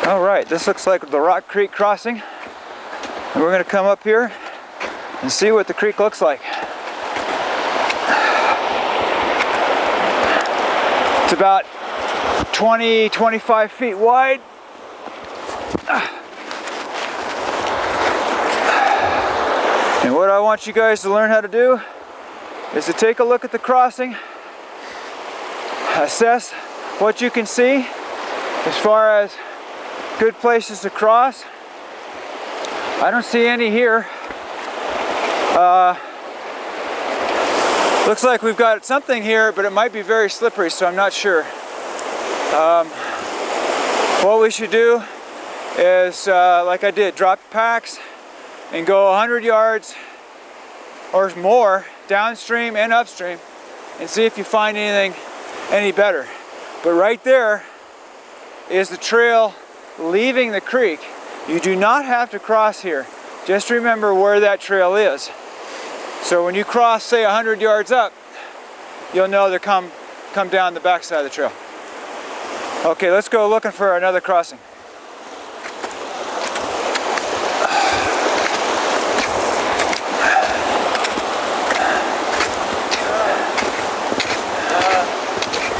All right, this looks like the Rock Creek crossing. And we're gonna come up here and see what the creek looks like. It's about 20, 25 feet wide. And what I want you guys to learn how to do is to take a look at the crossing, assess what you can see as far as good places to cross. I don't see any here. Looks like we've got something here, but it might be very slippery, so I'm not sure. What we should do is, like I did, drop packs and go 100 yards or more downstream and upstream and see if you find anything any better. But right there is the trail leaving the creek. You do not have to cross here. Just remember where that trail is. So when you cross, say 100 yards up, you'll know to come down the backside of the trail. Okay, let's go looking for another crossing. You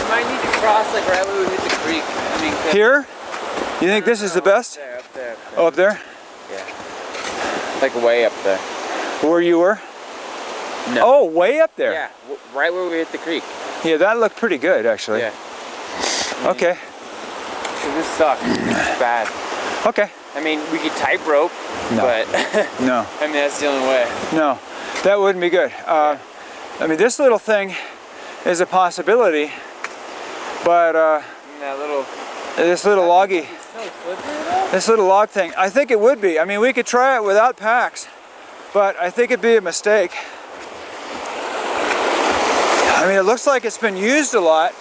might need to cross like right where we hit the creek. I mean, here? You think this is the best? Up there. Oh, up there? Yeah. Like way up there. Where you were? No. Oh, way up there? Yeah, right where we hit the creek. Yeah, that looked pretty good, actually. Yeah. Okay. This sucks. It's bad. Okay. I mean, we could tight rope, No. but No. I mean, that's the only way. No, that wouldn't be good. I mean, this little thing is a possibility, but That little... this little loggy, So slippery though? this little log thing, I think it would be. I mean, we could try it without packs, but I think it'd be a mistake. I mean, it looks like it's been used a lot.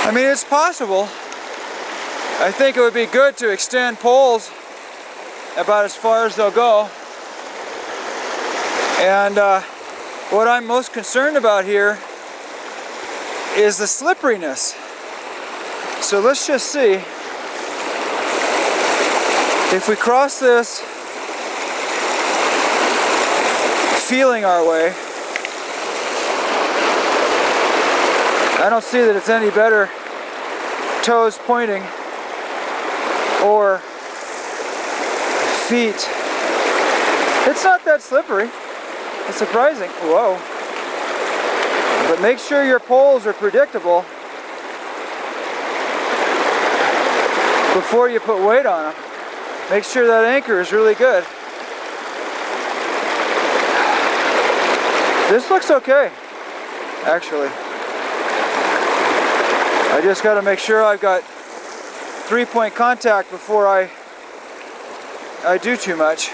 I mean, it's possible. I think it would be good to extend poles about as far as they'll go. And what I'm most concerned about here is the slipperiness. So let's just see if we cross this feeling our way. I don't see that it's any better toes pointing or feet. It's not that slippery. It's surprising. Whoa. But make sure your poles are predictable before you put weight on them. Make sure that anchor is really good. This looks okay, actually. I just got to make sure I've got 3-point contact before I do too much.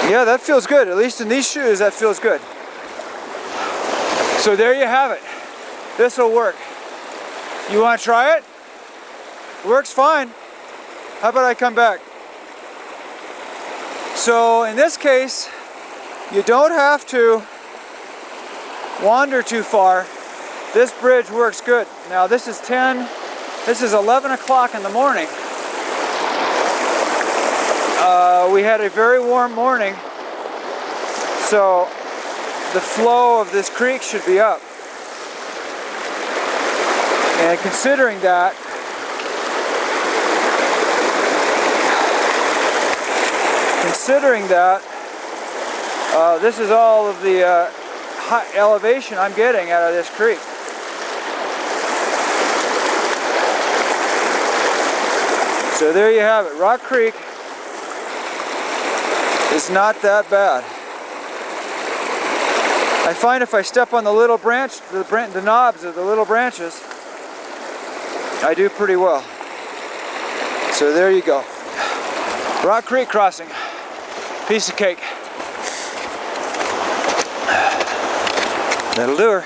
Yeah, that feels good. At least in these shoes, that feels good. So there you have it. This will work. You want to try it? Works fine. How about I come back? So in this case, you don't have to wander too far. This bridge works good. Now this is 11 o'clock in the morning. We had a very warm morning, so the flow of this creek should be up. And considering that, this is all of the high elevation I'm getting out of this creek. So there you have it. Rock Creek is not that bad. I find if I step on the little branch, the knobs of the little branches, I do pretty well. So there you go. Rock Creek crossing. Piece of cake. That'll do her.